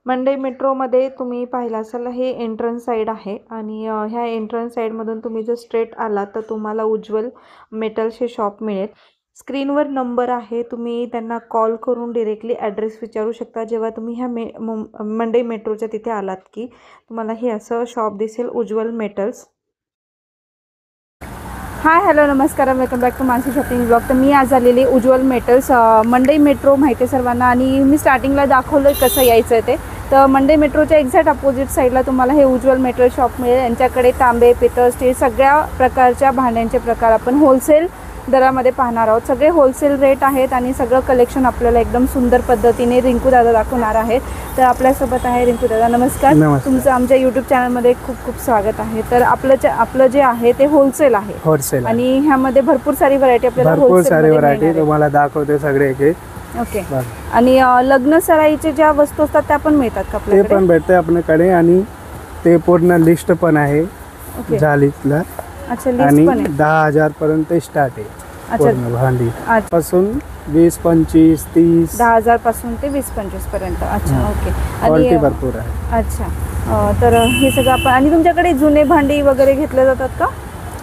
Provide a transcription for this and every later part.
मंडई मेट्रोमध्ये तुम्ही पाहिलं असाल हे एंट्रन्स साइड आहे आणि ह्या एंट्रन्स साइडमधून तुम्ही जर स्ट्रेट आलात तर तुम्हाला उज्ज्वल मेटल्स हे शॉप मिळेल। स्क्रीनवर नंबर आहे, तुम्ही त्यांना कॉल करून डायरेक्टली ॲड्रेस विचारू शकता। जेव्हा तुम्ही ह्या मंडई मेट्रोच्या तिथे आलात की तुम्हाला हे असं शॉप दिसेल, उज्ज्वल मेटल्स। हाय हॅलो नमस्कार, welcome back to Mansi shopping blog. तर मी आज आलेली उज्ज्वल मेटल्स मंडई मेट्रो माहिती आहे सर्वांना आणि मी स्टार्टिंगला दाखवलं कसं यायचं ते। तर मंडई मेट्रोच्या एक्झॅक्ट अपोजिट साईडला तुम्हाला हे उज्ज्वल मेटल शॉप मिळेल। यांच्याकडे तांबे, पितळ, स्टील सगळ्या प्रकारच्या भांड्यांचे प्रकार आपण होलसेल दरामध्ये पाहणार आहोत। सगळे होलसेल रेट आहेत आणि सगळं कलेक्शन आपल्याला एकदम सुंदर पद्धतीने रिंकू दादा दाखवणार आहेत। तर आपल्यासोबत आहे रिंकू दादा, नमस्कार। तुमचं आमच्या यूट्यूब चॅनलमध्ये खूप खूप स्वागत आहे। तर आपलं जे आहे ते होलसेल आहे, होलसेल आणि ह्यामध्ये भरपूर सारी व्हरायटी आपल्याला भरपूर सारी व्हरायटी तुम्हाला दाखवते सगळे एक। ओके, आणि लग्न सराईचे ज्या वस्तू असतात त्या पण मिळतात का आपल्याकडे? ते पण भेटते आपल्याकडे आणि ते पूर्ण लिस्ट पण आहे जालीतला। अच्छा, आणि 10,000 पर्यंत स्टार्ट आहे पूर्ण भांडी पासून 20, 25, 30 10,000 पासून ते 20-25 पर्यंत। अच्छा, ओके, क्वालिटी भरपूर आहे। अच्छा, तर हे सगळं आपण, आणि तुमच्याकडे जुने भांडी वगैरे घेतले जातात का?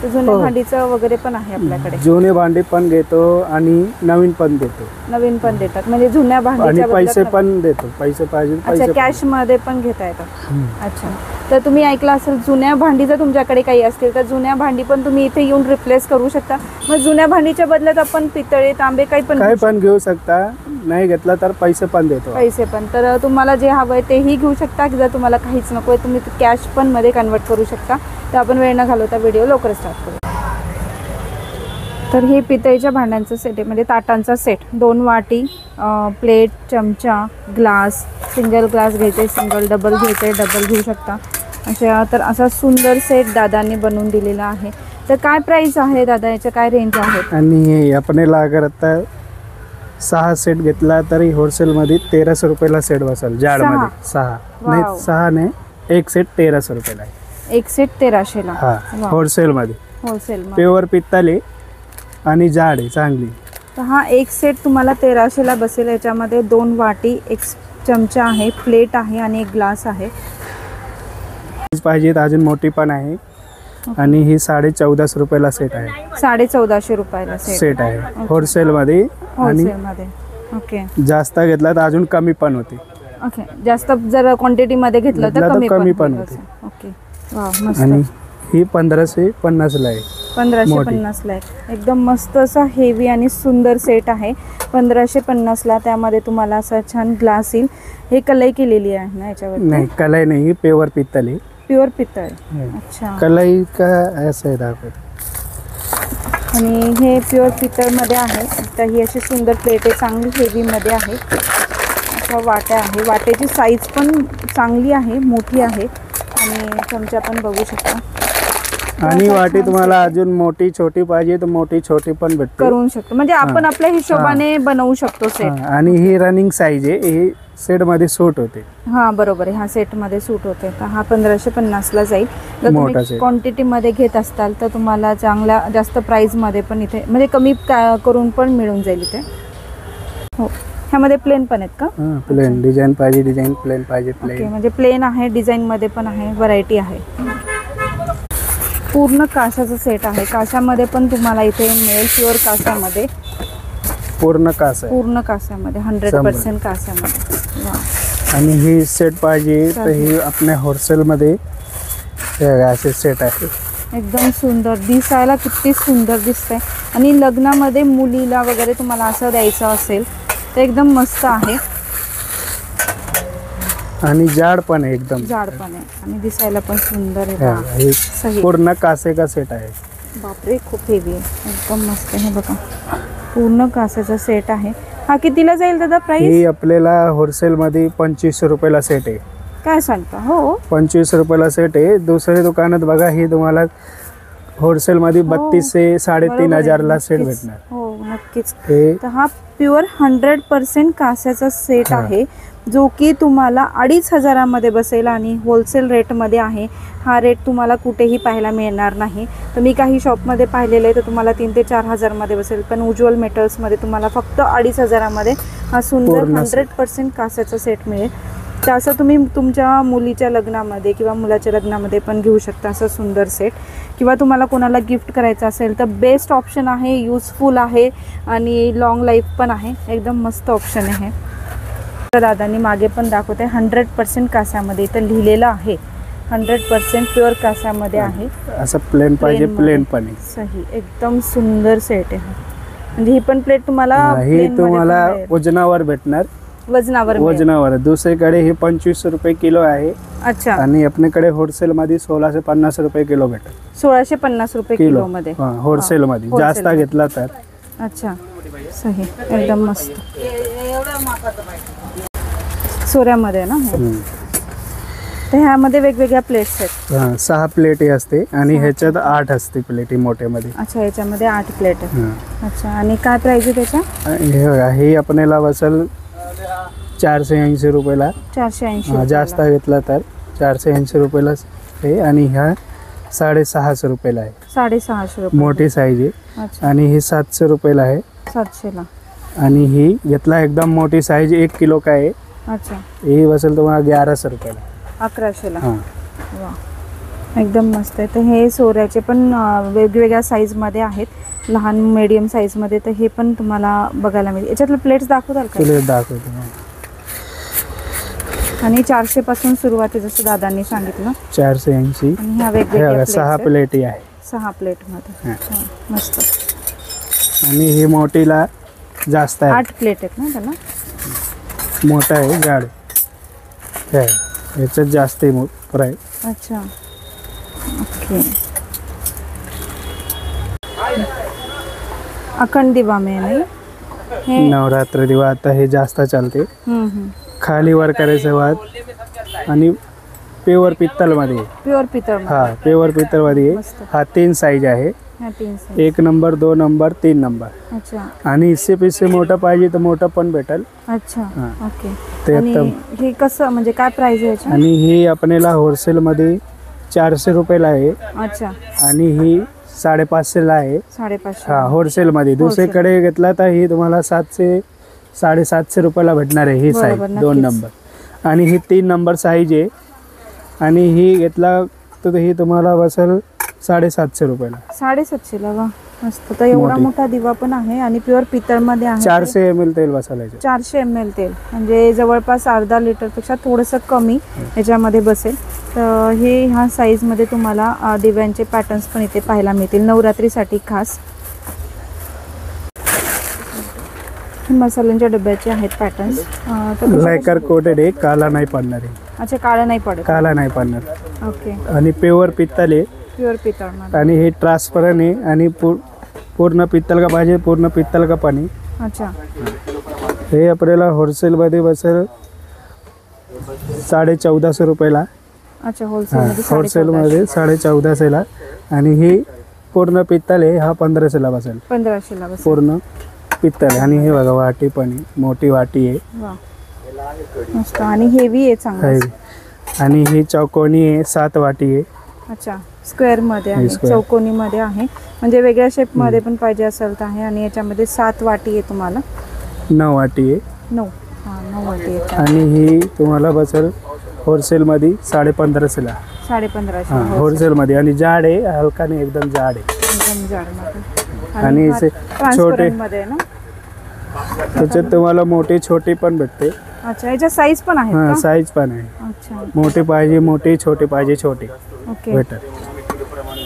जुने भांडीचं वगैरे पण आहे आपल्याकडे? जुने भांडी पण घेतो आणि नवीन पण देतो। नवीन पण देतात म्हणजे जुन्या भांडीच्या आणि पैसे पण देतो, पैसे पाहिजे अच्छा कॅश मध्ये पण घेता येतात। अच्छा, तर तुम्ही ऐकलं असेल जुन्या भांडी जर तुमच्याकडे काही असतील तर जुन्या भांडी पण तुम्ही इथे येऊन रिप्लेस करू शकता। मग जुन्या भांडीच्या बदल्यात आपण पितळे, तांबे काही पण घेऊ शकता, नाही घेतला तर पैसे पण देतो। पैसे पण, तर तुम्हाला जे हवंय तेही घेऊ शकता। जर तुम्हाला काहीच नकोय तुम्ही कॅश पण मध्ये कन्वर्ट करू शकता। तर आपण वेळ न घालवता व्हिडिओ लवकर स्टार्ट करू। तर हे पितळेच्या भांड्यांचं सेट आहे, म्हणजे ताटांचा सेट। 2 वाटी, प्लेट, चमचा, ग्लास, सिंगल ग्लास घ्यायचे, सिंगल, डबल घ्यायचे, डबल घेऊ शकता अशा। तर असा सुंदर सेट दादांनी बनवून दिलेला आहे। तर काय प्राइस आहे दादा, याच्या काय रेंज आहे? आणि आपल्याला अगर आता 6 सेट घेतला तरी होलसेलमध्ये 1300 रुपयाला सेट बसेल। जाडमध्ये 6 नाही, 6 नाही, एक सेट 1300 रुपयाला आहे। एक सेट 1300ला? हा, होलसेलमध्ये। होलसेल प्युअर पित्तल आणि जाड आहे चांगली। तर हा एक सेट तुम्हाला 1300ला बसेल। याच्यामध्ये 2 वाटी, एक चमचा आहे, प्लेट आहे आणि एक ग्लास आहे। पाहिजे अजून मोठी पण आहे। आणि ही 1450 रुपयाला सेट आहे। 1450 रुपयाला सेट आहे होलसेलमध्ये। होलसेलमध्ये ओके, जास्त घेतला तर अजून कमी पण होते। ओके, जास्त जर क्वांटिटी मध्ये घेतलं तर कमी पण होते। ओके, वाव, मस्त। आणि ही 1550ला आहे। 1550ला आहे। एकदम मस्त असा हेवी आणि सुंदर सेट आहे 1550ला। त्यामध्ये तुम्हाला असा छान ग्लास येईल। हे कलई केलेली आहे ना याच्यावर? नाही, कलई नाही, प्युअर पित्तल आहे। प्युअर पित्तळ, अच्छा। कलई का ऐसा आहे दाखवत। आणि हे प्युअर पित्तळमध्ये आहे। तर ही अशी सुंदर प्लेट आहे, चांगली हेवीमध्ये आहे। अशा वाट्या आहे, वाट्याची साईज पण चांगली आहे, मोठी आहे। आणि चमचा पण बघू शकता। आणि वाटी तुम्हाला अजून मोठी छोटी पाहिजे तर मोठी छोटी पण भेटते, करू शकतो। म्हणजे आपण आपल्या हिशोबाने बनवू शकतो सेट। आणि ही रनिंग साईज आहे, ही सेट मध्ये सूट होते। हा बरोबर आहे, हा सेट मध्ये सूट होते। तर हा 1550ला जाईल। जर तुम्ही क्वांटिटी मध्ये घेत असाल तर तुम्हाला चांगल्या जास्त प्राइस मध्ये पण इथे म्हणजे कमी करून पण मिळून जाईल इथे। हो, ह्यामध्ये प्लेन पण आहेत का? प्लेन डिझाइन पाहिजे डिझाइन, प्लेन पाहिजे प्लेन। ओके, म्हणजे प्लेन आहे, डिझाइन मध्ये पण आहे, व्हरायटी आहे। पूर्ण काशाचा सेट आहे, काशामध्ये पण तुम्हाला इथे मिळेल, प्युअर काशामध्ये। पूर्ण काशामध्ये 100% काशामध्ये। आणि ही सेट पाहिजे तर ही आपल्या होलसेलमध्ये असे सेट आहे। एकदम सुंदर दिसायला, किती सुंदर दिसतंय। आणि लग्नामध्ये मुलीला वगैरे तुम्हाला असं द्यायचं असेल तर एकदम मस्त आहे। आणि जाड पण आहे, एकदम जाड पण आहे आणि दिसायला पण सुंदर आहे। पूर्ण कासेचा सेट आहे। बापरे, खूप हेवी आहे, एकदम मस्त आहे। बघा, पूर्ण कासेचा सेट आहे। हा कितीला जाईल दादा प्राइस? ही आपल्याला होलसेलमध्ये 2500 रुपयाला सेट आहे। काय सांगता? हो, 2500 रुपयाला सेट आहे। दुसऱ्या दुकानात बघा ही तुम्हाला होलसेलमध्ये 3200 ते 3500ला सेट भेटणार। हो हो नक्कीच. हे तर हा प्युअर 100% कास्याचा सेट हा. आहे, जो की तुम्हाला 2,500 मध्ये बसेल आणि होलसेल रेटमध्ये आहे. हा रेट तुम्हाला कुठेही पाहायला मिळणार नाही. तर मी काही शॉपमध्ये पाहिलेलं आहे तर तुम्हाला 3 ते 4,000 मध्ये बसेल, पण उज्ज्वल मेटल्समध्ये तुम्हाला फक्त 2,500 मध्ये हा सुंदर पूर्ण 100% कास्याचा सेट मिळेल. तर असं तुम्ही तुमच्या मुलीच्या लग्नामध्ये किंवा मुलाच्या लग्नामध्ये पण घेऊ शकता असं सुंदर सेट, किंवा तुम्हाला कोणाला गिफ्ट करायचं असेल तर बेस्ट ऑप्शन आहे, यूजफुल आहे आणि लॉंग लाईफ पण आहे. एकदम मस्त ऑप्शन आहे. तर दादांनी मागे पण दाखवते 100% कास्यामध्ये, इथं लिहिलेलं आहे 100% प्युअर कास्यामध्ये आहे. असं प्लेन पाहिजे, मध्ये. प्लेन पण आहे. सही, एकदम सुंदर सेट आहे. म्हणजे ही पण प्लेट तुम्हाला हे plain मध्ये तुम्हाला पण मिळेल. वजनावर भेटणार. वजनावर मिळेल. वजनावर दुसरीकडे हे 25 रुपये किलो आहे अच्छा, आणि आपल्याकडे होलसेल मध्ये 1650 रुपये किलो भेटत. 1650 रुपये किलो मध्ये होलसेल मध्ये wholesale जास्त मध्ये. घेतला तर. अच्छा, सही, एकदम मस्त. सोऱ्यामध्ये ना हे? तर ह्यामध्ये वेगवेगळ्या प्लेट्स आहेत. 6 प्लेट असते आणि 6 ह्याच्यात 8 असते प्लेटी मोठ्यामध्ये. अच्छा, याच्यामध्ये 8 प्लेट आहे. अच्छा, आणि काय प्राइस आहे त्याच्या? हे बघा, हे आपल्याला बसल 480 रुपयाला. 480 जास्त घेतला तर 480 रुपयाला आहे आणि ह्या 650 रुपयाला आहे. 650 रुपये मोठी साईज आहे. अच्छा, आणि ही 700 रुपयाला आहे. 700 ला. आणि ही घेतला एकदम मोठी साईज 1 किलो का आहे. अच्छा, ही बसेल तुम्हाला 1100 रुपयाला. 1100 ला. हां, वा, एकदम मस्त आहे. तर हे सोऱ्याचे पण वेगवेगळ्या साईजमध्ये आहेत, लहान मीडियम साईजमध्ये. तर हे पण तुम्हाला बघायला मिळेल. याच्यातले प्लेट्स दाखवताल का? प्लेट दाखवतो. आणि 400 पासून सुरुवात आहे जसं दादांनी सांगितलं. 480. आणि ह्या वेगवेगळ्या 6 प्लेटी आहे. 6 प्लेटमध्ये. हां. मस्त. आणि ही मोठीला जास्त आहे. 8 प्लेट आहेत ना त्याला? मोठा आहे, जाड आहे. याच्यात जास्त आहे प्राईस. अच्छा, ओके. अखंड दिवा में नाही हे? नवरात्र दिवा आता हे जास्त चालते. हम्म. खाली वर करायचं वाद. आणि प्युअर पित्तलमध्ये. प्युअर पितळ. हा, प्युअर पित्तलमध्ये आहे. मस्त. हा 3 साईज आहे. ह्या 3 साईज. 1 number, 2 number, 3 number. अच्छा, आणि इससे पिसे मोठं पाहिजे तर मोठं पण भेटेल. अच्छा, हां. ओके. ते आणि हे कसं, म्हणजे काय प्राइस आहे याची? आणि ही आपल्याला होलसेलमध्ये 400 रुपयाला आहे. अच्छा, आणि ही 550ला आहे. 550. हा, होलसेलमध्ये. दुसरीकडे घेतला तर ही तुम्हाला 700 750 रुपयाला भेटणार आहे ही साईज. बरोबर, 2 नक्कीच. नंबर. आणि ही 3 नंबर साईज आहे. आणि ही घेतला तर ही तुम्हाला बसेल 750 रुपयाला. 750 ला. वा, मस्त. तर एवढा मोठी. मोठा दिवा पण आहे आणि प्युअर पितळमध्ये आहे. 400 ml तेल बसायला याच्यात. 400 ml तेल, म्हणजे जवळपास अर्धा लिटरपेक्षा थोडंसं कमी याच्यामध्ये बसेल. तर हे ह्या साईजमध्ये तुम्हाला दिव्यांचे पॅटर्न्स पण इथे पाहायला मिळतील नवरात्रीसाठी खास. मसाल्यांच्या डब्याचे आहेत पॅटर्न्स. लायकर कोटेड आहे, काला नाही पडणार आहे. अच्छा, काळं नाही पडत. काला नाही पडणार. ओके, आणि प्युअर पित्तल आहे. प्युअर पितळ. आणि हे ट्रान्सपरंट आहे. आणि पूर्ण पित्तल का पाहिजे, पूर्ण पित्तल का पाणी. अच्छा, हे आपल्याला होलसेलमध्ये बसेल 1450 रुपयाला. अच्छा, होलसेलमध्ये होलसेलमध्ये 1450ला. आणि ही पूर्ण पित्तल आहे, हा 1500ला बसेल. 1500 ला बसेल. पूर्ण पित्तल. आणि हे बघा, वाटी पण आहे, मोठी वाटी आहे. वा, मस्त. आणि हेवी आहे चांगलं. आहे. आणि ही चौकोनी आहे, 7 वाटी आहे. अच्छा, स्क्वेअर मध्ये आहे, स्क्वेअर. चौकोनी मध्ये आहे, म्हणजे वेगळ्या शेप मध्ये पण पाहिजे असेल तर आहे. आणि याच्यामध्ये 7 वाटी आहे तुम्हाला. 9 वाटी आहे. 9 वाटी आहे. आणि ही तुम्हाला बसेल होलसेलमध्ये 1550ला. 1550. हां, होलसेलमध्ये. आणि जाड आहे, हलका नाही, एकदम जाड आहे. एकदम जाडमध्ये. आणि हा असे transparent छोटे. मध्ये आहे ना? त्याच्यात तुम्हाला मोठी छोटी पण भेटते. अच्छा, याच्या साईज पण आहेत हां, का? साईज पण आहे. अच्छा, मोठी पाहिजे मोठी, छोटी पाहिजे छोटी ओके. भेटत.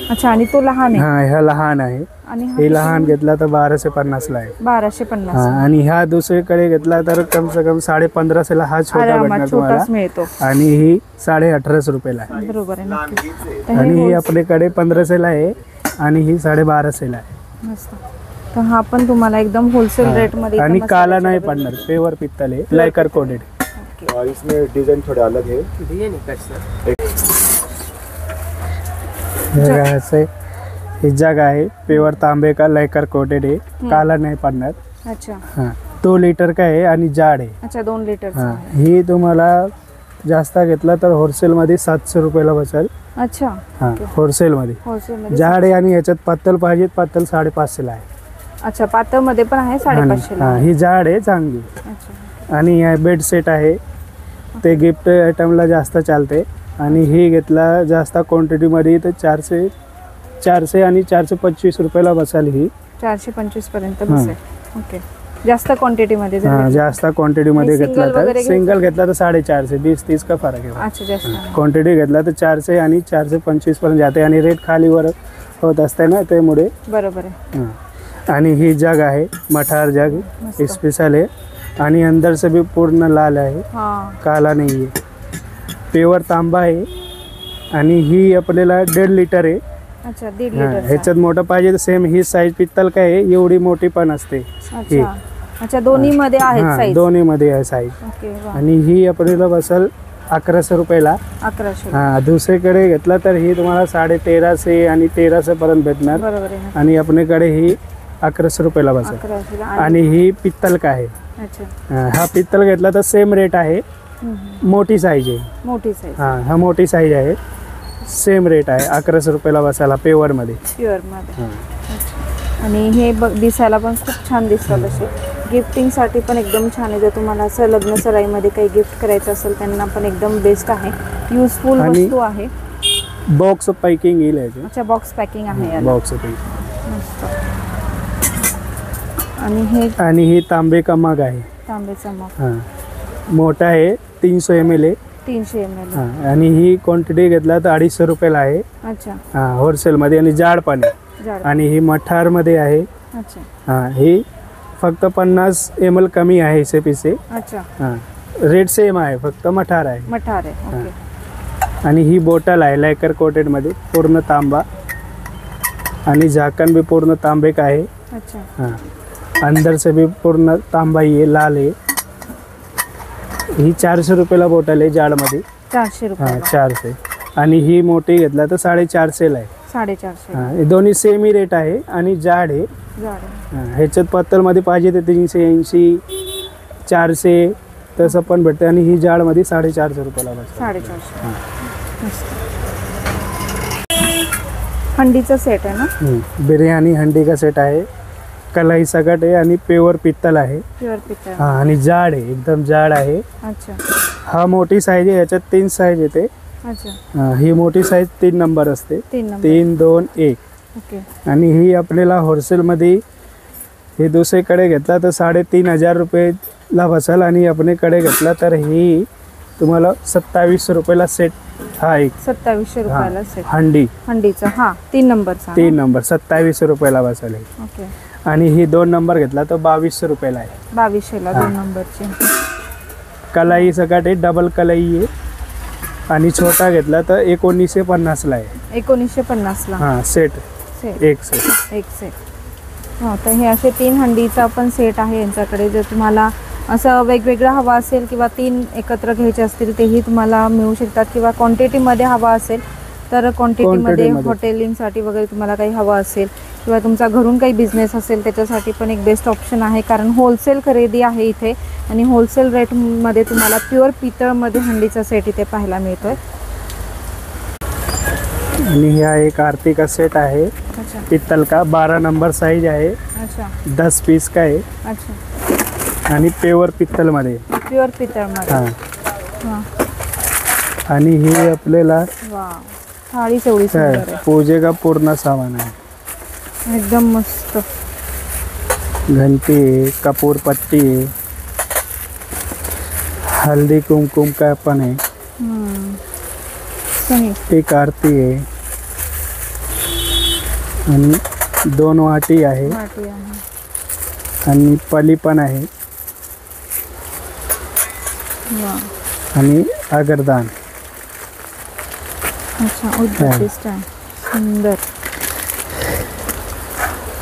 अच्छा, आणि तो लहान आहे. हां, ह्या लहान आहे. आणि हा हे लहान घेतला तर 1250ला आहे. 1250. हां, आणि ह्या दुसरीकडे घेतला तर कम से कम 1550ला हा छोटा आरामात भेटणार तुम्हाला. छोटाच मिळतो. आणि ही 1850 रुपयाला आहे. बरोबर आहे, नक्की. तर हे आणि ही wholesale- आपल्याकडे 1500ला आहे. आणि ही 1250ला आहे. मस्त. तर हा पण तुम्हाला एकदम होलसेल रेट मध्ये. आणि इथं काला मसाल्याचे नाही डबे. पडणार, पेवर पित्तल आहे, लायकर कोडेड. ओके. और इसमें डिजाइन थोड़े अलग है। असं ही जग आहे प्योर तांबे का लेकर कोटेड आहे, काला नाही पडणार. अच्छा हां 2 लिटर का आहे आणि जाड आहे. अच्छा 2 लिटर. हां ही तुम्हाला जास्त घेतला तर होलसेलमध्ये 700 रुपयाला बसेल. अच्छा हां होलसेलमध्ये. होलसेलमध्ये जाड आहे आणि ह्याच्यात पातळ पाहिजे, पातळ 550ला आहे. अच्छा पातळ मध्ये पण आहे 550 ला. हां ही जाड आहे चांगली. अच्छा आणि हे बेड सेट आहे, ते गिफ्ट आयटमला जास्त चालते. आणि ही घेतला जास्त क्वांटिटीमध्ये तर 400 आणि 425 रुपयाला बसाल. ही 425 पर्यंत बसेल. ओके जास्त क्वांटिटी मध्ये जर हां घेतलं. जास्त क्वांटिटीमध्ये आणि घेतला single तर वगैरे सिंगल घेतला तर 450, 20-30 का फरक आहे. अच्छा जास्त क्वांटिटी घेतला तर 400 आणि 425 पर्यंत जाते आणि रेट खालीवर होत असते ना त्यामुळे. बरोबर आहे. हां आणि ही जग आहे मठार जग मस्त. स्पेशल आहे आणि अंदर से भी पूर्ण लाल आहे, हां काला नाही आहे. प्युअर तांबा आहे आणि ही आपल्याला 1.5 लिटर आहे. अच्छा 1.5 हां लिटर. ह्याच्यात मोठं पाहिजे तर सेम ही साईज पित्तल काय आहे एवढी मोठी पण असते. ही अच्छा अच्छा दोन्ही मध्ये आहेत हां साईज. दोन्हीमध्ये आहे साईज. ओके वा. आणि ही आपल्याला बसल 1100 रुपयाला. 1100. हां दुसरीकडे घेतला तर ही तुम्हाला 1350 आणि 1300 पर्यंत भेटणार. बरोबर आहे. आणि आपल्याकडे ही 1100 रुपयाला बसेल. 1100 आणि ही पित्तल का आहे. अच्छा हा पित्तल घेतला तर सेम रेट आहे, मोठी साईज आहे. मोठी साईज हां हा मोठी साईज आहे, सेम रेट आहे 1100 रुपयाला बसायला प्युअरमध्ये. प्युअर मध्ये. अच्छा. आणि हे दिसायला पण खूप छान दिसतात असे. गिफ्टिंगसाठी पण एकदम छान आहे. जर तुम्हाला असं लग्न सराईमध्ये काही गिफ्ट करायचं असेल त्यांना पण एकदम बेस्ट आहे. युजफुल आणि वस्तू आहे. बॉक्स पॅकिंग येईल याचे. अच्छा बॉक्स पॅकिंग आहे याला. Box packing. मस्त. आणि हे आणि ही तांबे का मग आहे. तांब्याचा मग हां मोठा आहे 300 ml आहे. 300 ml. हां आणि ही क्वांटिटी घेतला तर 250 रुपयाला आहे. अच्छा हां होलसेलमध्ये आणि जाड पण आहे. जाड. आणि ही मठारमध्ये आहे. अच्छा हां ही फक्त 50 ml कमी आहे हिसेपिसे. अच्छा हां रेट सेम आहे, फक्त मठार आहे. मठार आहे. ओके. आणि ही बॉटल आहे लायकर कोटेडमध्ये पूर्ण तांबा आणि झाकण भी पूर्ण तांबे का आहे. अच्छा हां अंदर से भी पूर्ण तांबा ही आहे, लाल आहे. ही 400 रुपयाला बॉटल आहे जाडमध्ये. 400 हां रुपये. 400. आणि ही मोठी घेतला तर 450ला आहे. 450. हां हे दोन्ही सेम ही रेट आहे आणि जाड आहे. जाड आहे. हां ह्याच्यात पातळमध्ये पाहिजे तर 380, 400 तसं पण भेटते. आणि ही जाडमध्ये 450 रुपयाला बसते. 450. मस्त. हंडीचा सेट आहे ना. बिर्याणी हंडी का सेट आहे, कलाई सकट आहे आणि प्युअर पित्तल आहे. प्युअर पितळ. हां आणि जाड आहे, एकदम जाड आहे. अच्छा हा मोठी साईज आहे, याच्यात 3 साईज येते. अच्छा हां ही मोठी साईज 3 नंबर असते. 3 नंबर. 3, 2, 1. ओके. आणि ही आपल्याला होलसेलमध्ये हे दुसरीकडे घेतला तर 3500 रुपयेला बसेल. आणि आपल्याकडे घेतला तर ही तुम्हाला 2700 रुपयाला सेट. हा एक 2700 रुपयाला सेट. हंडी हंडीचा. हा 3 नंबरचा. 3 नंबर 2700 रुपयाला बसेल. ओके. आणि ही 2 नंबर घेतला तर 2200 रुपयाला आहे. 2200 ला 2 नंबरची. कलाई सकट आहे, डबल कलाई आहे. आणि छोटा घेतला तर 1950ला आहे. 1950 ला. हां सेट सेट. एक सेट. एक सेट. हो तर हे असे 3 हंडीचा पण सेट आहे यांच्याकडे. जर तुम्हाला असं वेगवेगळं हवा असेल किंवा 3 एकत्र घ्यायचे असतील तेही तुम्हाला मिळू शकतात. किंवा क्वांटिटीमध्ये हवा असेल तर क्वांटिटीमध्ये हॉटेलिंगसाठी वगैरे तुम्हाला काही हवं असेल किंवा तुमचा घरून काही बिझनेस असेल त्याच्यासाठी पण एक बेस्ट ऑप्शन आहे. कारण होलसेल खरेदी आहे इथे आणि होलसेल रेटमध्ये तुम्हाला प्युअर पितळमध्ये हंडीचा सेट इथे पाहायला मिळतोय. आणि हा एक आरती का सेट आहे अच्छा पित्तल का, 12 नंबर साइज आहे. अच्छा 10 पीस का आहे. अच्छा आणि प्युअर पित्तलमध्ये. प्युअर पितळमध्ये. हां हां. आणि ही आपल्याला वा थाळीच एवढी सुंदर आहे. पूजे का पूर्ण सामान आहे. एकदम मस्त. घंटी आहे, कपूर पट्टी आहे, हल्दी कुमकुम का पण आहे. सही. एक आरती आहे आणि 2 वाटी आहे वाटी आहे. आणि पली पण आहे वा. आणि अगरदान. अच्छा उद्बत्ती स्टँड. सुंदर.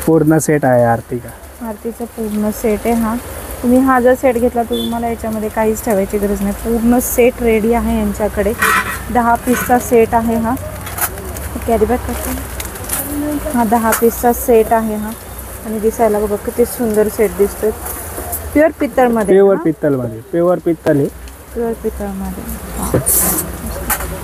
पूर्ण सेट आहे आरती का. आरतीचा पूर्ण सेट आहे हा. तुम्ही हा जर सेट घेतला तर तुम्हाला याच्यामध्ये काहीच ठेवायची गरज नाही. पूर्ण सेट रेडी आहे यांच्याकडे. 10 पीसचा सेट आहे हा. कॅरी बॅग कसं हा 10 पीसचा सेट आहे हा. आणि दिसायला बघा किती सुंदर सेट दिसतोय. प्युअर पित्तळमध्ये. प्युअर पित्तलमध्ये, प्युअर पित्तल आहे. प्युअर पित्तळमध्ये.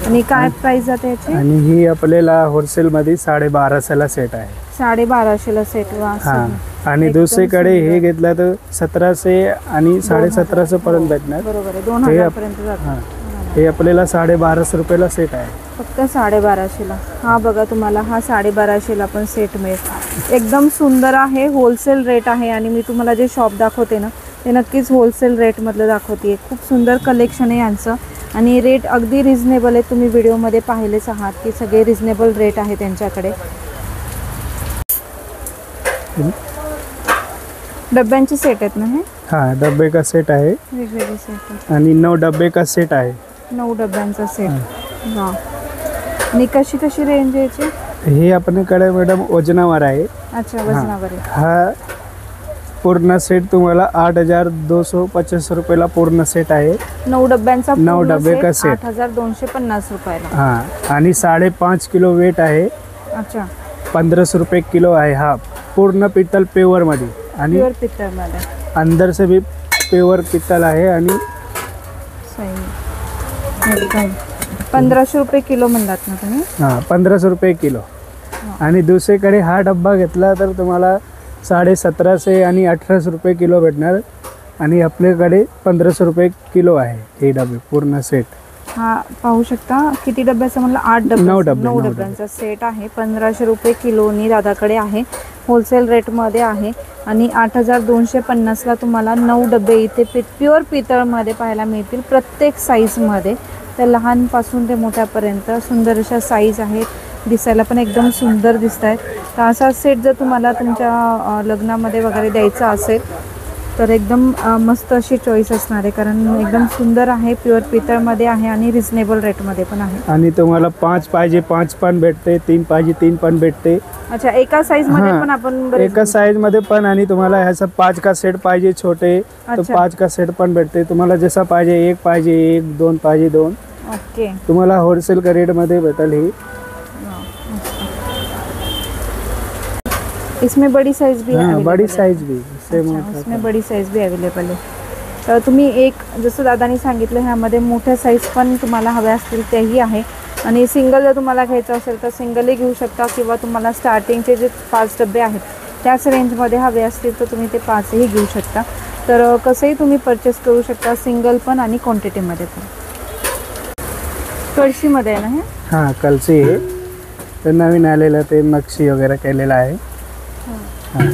आणि काय प्राइस जाते याची? आणि ही आपल्याला होलसेलमध्ये 1250ला सेट आहे. 1250ला सेट. वा. हां. आणि दुसरीकडे हे घेतलं तर 1700 आणि 1750 पर्यंत भेटणार. बरोबर आहे. 2000 पर्यंत जातं. हां. हे आपल्याला 1250 रुपयाला सेट आहे. फक्त 1250ला. हा बघा तुम्हाला हा 1250ला पण सेट मिळेल. एकदम सुंदर आहे. होलसेल रेट आहे. आणि मी तुम्हाला जे शॉप दाखवते ना ते नक्कीच होलसेल रेटमधलं दाखवते. खूप सुंदर कलेक्शन आहे यांचं. आणि रेट अगदी रिझनेबल आहे. तुम्ही व्हिडिओमध्ये पाहिलेच आहात की सगळे रिझनेबल रेट आहे त्यांच्याकडे. डब्यांचे सेट आहेत ना हे? हां, डब्बे का सेट आहे. वेगवेगळे सेट. आणि 9 डब्बे का सेट आहे. 9 डब्यांचा सेट. वा. आणि कशी कशी रेंज आहे याची? हे आपल्याकडे मॅडम वजनावर आहे. अच्छा, वजनावर आहे. हा पूर्ण सेट तुम्हाला 8250 रुपयाला पूर्ण सेट आहे. 9 डब्यांचा 9 डब्बे का सेट 8250 रुपयाला. हां. आणि 5.5 किलो वेट आहे. अच्छा. 1500 रुपये किलो आहे. हा पूर्ण पित्तल प्युअरमध्ये. आणि प्युअर पित्तळमध्ये. अंदर से भी प्युअर पित्तल आहे. आणि एकदम 1500 रुपये किलो म्हणतात ना तुम्ही? हां, 1500 रुपये किलो. आणि दुसरीकडे हा डब्बा घेतला तर तुम्हाला 1750 आणि 1800 रुपये किलो भेटणार. आणि आपल्याकडे 1500 रुपये किलो आहे हे डबे पूर्ण सेट. हा पाहू शकता किती डब्याचा म्हणलं? 8 डबे. 9 डबे. 9 डब्यांचा सेट आहे. 1500 रुपये किलोनी दादाकडे आहे. होलसेल रेटमध्ये आहे. आणि 8250ला तुम्हाला 9 डबे इथे प्युअर पितळमध्ये पाहायला मिळतील. प्रत्येक साईजमध्ये. तर लहानपासून ते मोठ्यापर्यंत सुंदर अशा साईज आहेत. दिसायला पण एकदम सुंदर दिसत आहेत. तर असा सेट जर तुम्हाला तुमच्या लग्नामध्ये वगैरे द्यायचा असेल तर एकदम मस्त अशी चॉईस असणार आहे. कारण एकदम सुंदर आहे. प्युअर पितळमध्ये आहे आणि रिजनेबल रेटमध्ये पण आहे. आणि तुम्हाला 5 पाहिजे 5 पण भेटते, 3 पाहिजे 3 पण भेटते. अच्छा, एका साईजमध्ये पण आपण एका साईजमध्ये पण. आणि तुम्हाला ह्याचा 5 का सेट पाहिजे छोटे तर 5 का सेट पण भेटते. तुम्हाला जसा पाहिजे 1 पाहिजे 1, 2 पाहिजे 2. ओके. तुम्हाला होलसेल का रेटमध्ये भेटेल ही. इसमें बड़ी साइज भी है? बड़ी साइज भी सेम. अच्छा, इसमें बड़ी साइज भी अवेलेबल आहे. तर तुम्ही एक जसं दादानी सांगितलं ह्यामध्ये मोठ्या साईज पण तुम्हाला हव्या असतील तेही आहे. आणि सिंगल जर तुम्हाला घ्यायचं असेल तर सिंगलही घेऊ शकता. किंवा तुम्हाला स्टार्टिंगचे जे 5 डबे आहेत त्याच रेंजमध्ये हवे असतील तर तुम्ही ते 5ही घेऊ शकता. तर कसंही तुम्ही परचेस करू शकता. सिंगल पण आणि क्वांटिटीमध्ये पण. कळशीमध्ये आहे ना हे? हां, कलसी आहे. तर नवीन आलेलं ते नक्षी वगैरे केलेलं आहे. हां,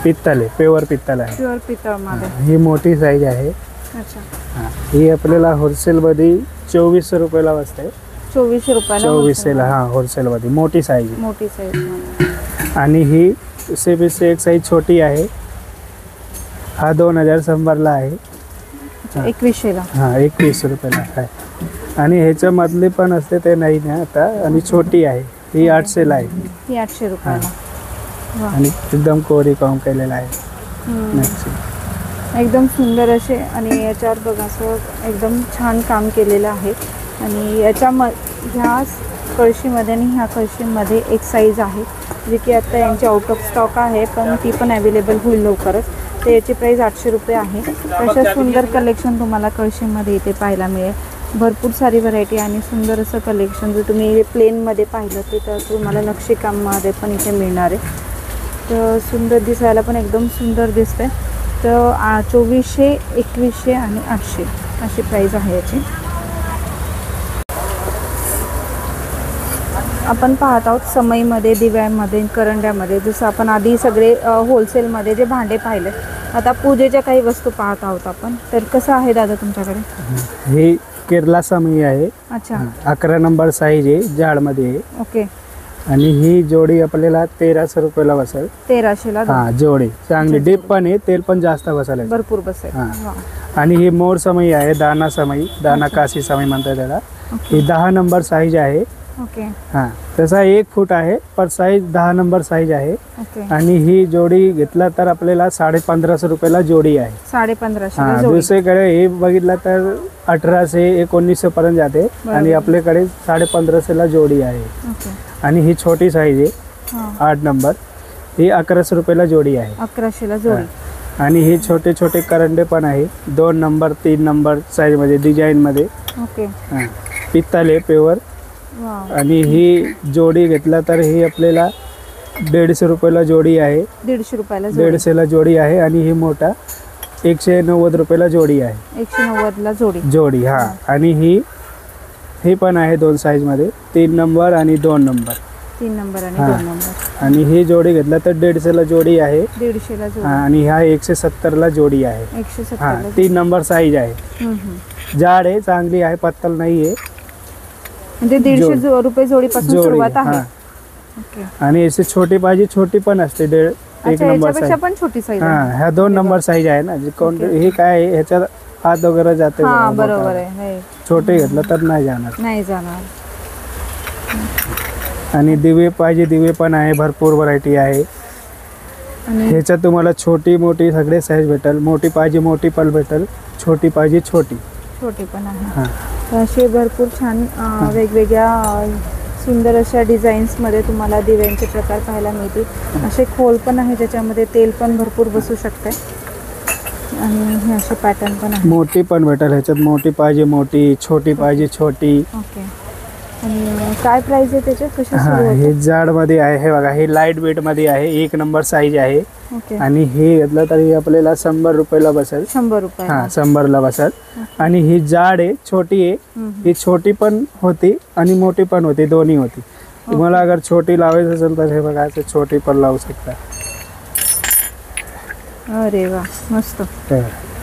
पित्तल आहे. प्युअर पित्तल आहे. प्युअर पितळमध्ये. ही मोठी साईज आहे. अच्छा. हां, ही आपल्याला होलसेलमध्ये 2400 रुपयाला बसते. 2400 रुपयाला. 2400ला. हां, होलसेलमध्ये मोठी साईज आहे. मोठी साईज. आणि ही उससे एक साईज छोटी आहे. हा 2100ला आहे. 2100ला. हां, 2100 रुपयाला आहे. आणि ह्याच्यामधले पण असते ते नाही ना आता. आणि छोटी आहे ही 800ला आहे. ही 800 रुपयाला. आणि एकदम कोरी काम केलेला आहे. एकदम सुंदर असे. आणि याच्यावर बघा असं एकदम छान काम केलेलं आहे. आणि ह्या कळशीमध्ये आणि ह्या कळशीमध्ये एक साईज आहे जी की आता यांची आउट ऑफ स्टॉक आहे. पण ती पण अवेलेबल होईल लवकरच. तर याची प्राईस 800 रुपये आहे. तशा सुंदर कलेक्शन तुम्हाला कळशीमध्ये इथे पाहायला मिळेल. भरपूर सारी व्हरायटी आणि सुंदर असं कलेक्शन जर तुम्ही प्लेनमध्ये पाहिलं तर तुम्हाला नक्षीकाममध्ये पण इथे मिळणार आहे. तर सुंदर दिसायला पण एकदम सुंदर दिसते. तर 2400, 2100 आणि 800 अशी प्राईस आहे याची. आपण पाहत आहोत समईमध्ये, दिव्यामध्ये, करंड्यामध्ये. जसं आपण आधी सगळे होलसेलमध्ये जे भांडे पाहिले, आता पूजेच्या काही वस्तू पाहत आहोत आपण. तर कसं आहे दादा तुमच्याकडे? हे केरला समई आहे. अच्छा. 11 नंबर साईज आहे. जाडमध्ये आहे. ओके. आणि ही जोडी आपल्याला 1300 रुपयाला बसेल. 1300ला. हां, जोडी चांगली. डीप पण आहे. तेल पण जास्त बसेल. भरपूर बसेल. हां. आणि ही मोर समई आहे. दाना समई, दाना काशी समई म्हणतात त्याला. ही 10 नंबर साईज आहे. ओके. हां, तसा 1 फूट आहे पण साईज 10 नंबर साईज आहे. ओके. आणि ही जोडी घेतला तर आपल्याला 1550 रुपयाला जोडी आहे. 1550. हां, दुसरीकडे हे बघितलं तर 1800, 1900 पर्यंत जाते. आणि आपल्याकडे 1550ला जोडी आहे. ओके. आणि ही छोटी साईज आहे. हां 8 नंबर, ही 1100 रुपयाला जोडी आहे. 1100ला जोडी. आणि हे छोटे छोटे करंडे पण आहे 2 नंबर 3 नंबर साईजमध्ये डिझाईनमध्ये. ओके. हां पित्तले पेवर. वाव. आणि ही जोडी घेतला तर ही आपल्याला 150 रुपयाला जोडी आहे. 150 रुपयाला जोडी. 150ला जोडी आहे. आणि ही मोठा 190 रुपयाला जोडी आहे. 190ला जोडी. जोडी हां. आणि ही पण आहे 2 साईजमध्ये 3 नंबर आणि 2 नंबर. 3 नंबर आणि हां. 2 नंबर. आणि ही जोडी घेतला तर 150ला जोडी आहे. 150ला जोडी. हां. आणि ह्या 170ला जोडी आहे. 170 हां ला. 3 नंबर साईज आहे. जाड आहे, चांगली आहे, पत्तल नाही आहे. म्हणजे 150 रुपये जोडीपासून जोडी सुरुवात आहे. हां. ओके. आणि असे छोटी पाहिजे छोटी पण असते 1 अच्छा, नंबर याच्यापेक्षा साईज. पण छोटी साईज हां आहे. ह्या 2 नंबर साईज आहे ना. कोण ओके. हे काय आहे, ह्याच्यात हात वगैरे जाते हा बघा, बरोबर मोठा. आहे. नाही. छोटे घेतलं तर नाही जाणार. नाही जाणार. आणि दिवे पाहिजे दिवे पण आहे, भरपूर व्हरायटी आहे. आणि ह्याच्यात तुम्हाला छोटी मोठी सगळे साईज भेटेल. मोठी पाहिजे मोठी पण भेटेल, छोटी पाहिजे छोटी. छोटी पण आहे. हां. तर असे भरपूर छान वेगवेगळ्या सुंदर अशा डिझाईन्समध्ये तुम्हाला दिव्यांचे प्रकार पाहायला मिळतील. असे खोल पण आहे ज्याच्यामध्ये तेल पण भरपूर बसू शकते. आणि हे असे पॅटर्न पण आहे. मोठी पण भेटेल ह्याच्यात. मोठी पाहिजे मोठी, छोटी पाहिजे छोटी. ओके. आणि काय प्राइस आहे त्याचे, कसे हां सुरू हे होते? जाडमध्ये आहे. हे बघा हे लाईट वेटमध्ये आहे, 1 नंबर साईज आहे. ओके. आणि हे घेतलं तरी आपल्याला 100 रुपयाला बसेल. 100 रुपये. हां 100ला बसेल. आणि ही जाड आहे, छोटी आहे. ही छोटी पण होती आणि मोठी पण होती, दोन्ही होती. तुम्हाला अगर छोटी लावायची असेल तर हे बघा असं छोटी पण लावू शकता. अरे वा, मस्त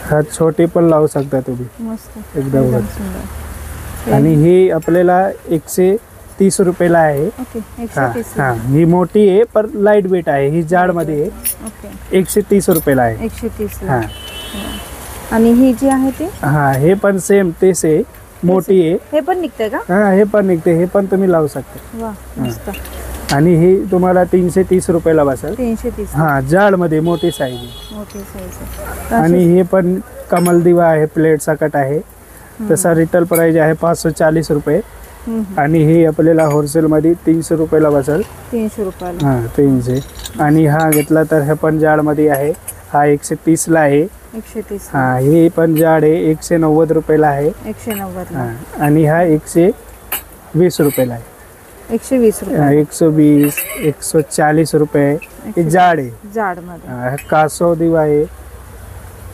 हा छोटी पण लावू शकता तुम्ही. मस्त एकदम वर. सुंदर. आणि ही आपल्याला 130 रुपयाला आहे. ओके. हां 130. हां ही मोठी आहे पण लाईट वेट आहे. ही जाडमध्ये आहे, ओके. 130 रुपयाला आहे. 130 ला. हां आणि ही जी आहे ती, हां हे पण सेम तेच आहे, मोठी आहे. हे पण निघतंय का? हां हे पण निघते, हे पण तुम्ही लावू शकता. वा, मस्त. आणि ही तुम्हाला 330 रुपयाला बसेल. 330. हां जाडमध्ये मोठी साईज आहे. मोठी साईज. आणि हे पण कमल दिवा आहे, प्लेट सकट आहे. तसा रिटेल प्राइस आहे 540 रुपये. आणि हे आपल्याला होलसेलमध्ये 300 रुपयाला बसेल. 300 रुपयाला. हां 300. आणि हा घेतला तर हे पण जाडमध्ये आहे. हा 130ला आहे. 130. हां हे पण जाड आहे, 190 रुपयाला आहे. 190 ला. हां आणि हा 120 रुपयाला आहे. 120 रुपये. 120 140 रुपये. हे जाड आहे. जाड मध्ये. हा कासव दिवा आहे,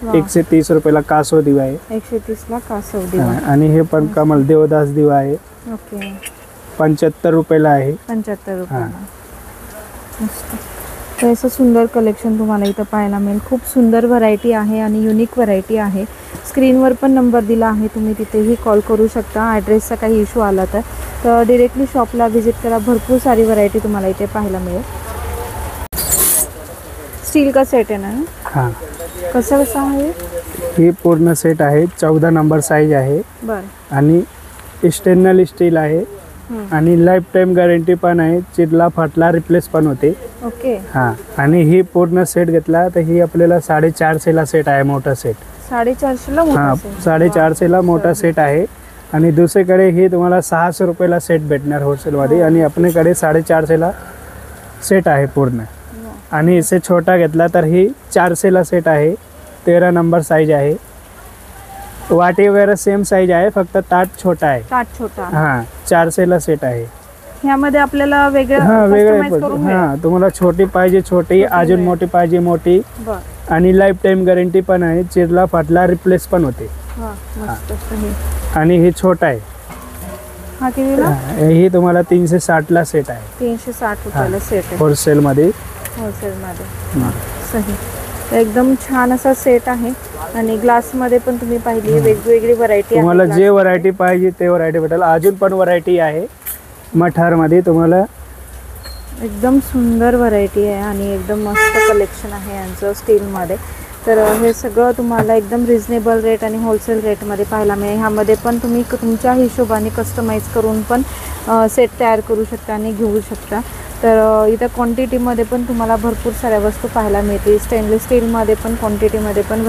वा. 130 रुपयाला कासव दिवा आहे. 130 ला कासव दिवा. हां, आणि हे पण कमल देवदास दिवा आहे, ओके. 75 रुपयाला आहे. 75 रुपयाला. मस्त. तर असं सुंदर कलेक्शन तुम्हाला इथं पाहायला मिळेल. खूप सुंदर व्हरायटी आहे आणि युनिक व्हरायटी आहे. स्क्रीनवर पण नंबर दिला आहे, तुम्ही तिथेही कॉल करू शकता. ॲड्रेसचा काही इश्यू आला तर डिरेक्टली शॉपला व्हिजिट करा. भरपूर सारी व्हरायटी तुम्हाला इथे पाहायला मिळेल. स्टील का सेट आहे ना? हां कसं कसं आहे? हे पूर्ण सेट आहे, 14 नंबर साईज आहे. बरं. आणि स्टेनलेस स्टील आहे. आणि लाईफ टाईम गॅरंटी पण आहे, चिरला फाटला रिप्लेस पण होते. ओके. हां आणि ही पूर्ण सेट घेतला तर ही आपल्याला 450ला सेट आहे, मोठा सेट. 450ला मोठा हां असेल. 450ला मोठा सेट आहे. आणि दुसरीकडे हे तुम्हाला 600 रुपयाला सेट भेटणार होलसेलमध्ये. आणि आपल्याकडे 450ला सेट आहे पूर्ण. आणि इसे छोटा घेतला तर ही 400ला सेट आहे, 13 नंबर साईज आहे. वाटी वगैरे सेम साईज आहे, फक्त ताट छोटा आहे. ताट छोटा. हां 400ला सेट आहे. ह्यामध्ये आपल्याला वेगळं हां customize वेगळे करून मिळेल. हां तुम्हाला छोटी पाहिजे छोटी, अजून मिळेल. मोठी पाहिजे मोठी. बरं. आणि लाईफ टाईम गॅरंटी पण आहे, चिरला फाटला रिप्लेस पण होते. वा, मस्त. सही. आणि हे छोटा आहे. हा कितीला? ही तुम्हाला 360ला सेट आहे, 360 रुपयाला सेट आहे होलसेलमध्ये. होलसेलमध्ये. सही. तर एकदम छान असा सेट आहे. आणि ग्लासमध्ये पण तुम्ही पाहिली वेगवेगळी व्हरायटी आहे. तुम्हाला जे व्हरायटी पाहिजे ते व्हरायटी भेटेल. अजून पण व्हरायटी आहे मठारमध्ये. तुम्हाला एकदम सुंदर व्हरायटी आहे आणि एकदम मस्त कलेक्शन आहे यांचं स्टीलमध्ये. तर हे सगळं तुम्हाला एकदम रिजनेबल रेट आणि होलसेल रेटमध्ये पाहायला मिळेल. ह्यामध्ये पण तुम्ही तुमच्या हिशोबाने कस्टमाइज करून पण सेट तयार करू शकता आणि घेऊ शकता. तर इथं क्वांटिटीमध्ये पण तुम्हाला भरपूर साऱ्या वस्तू पाहायला मिळतील. स्टेनलेस स्टीलमध्ये पण क्वांटिटीमध्ये पण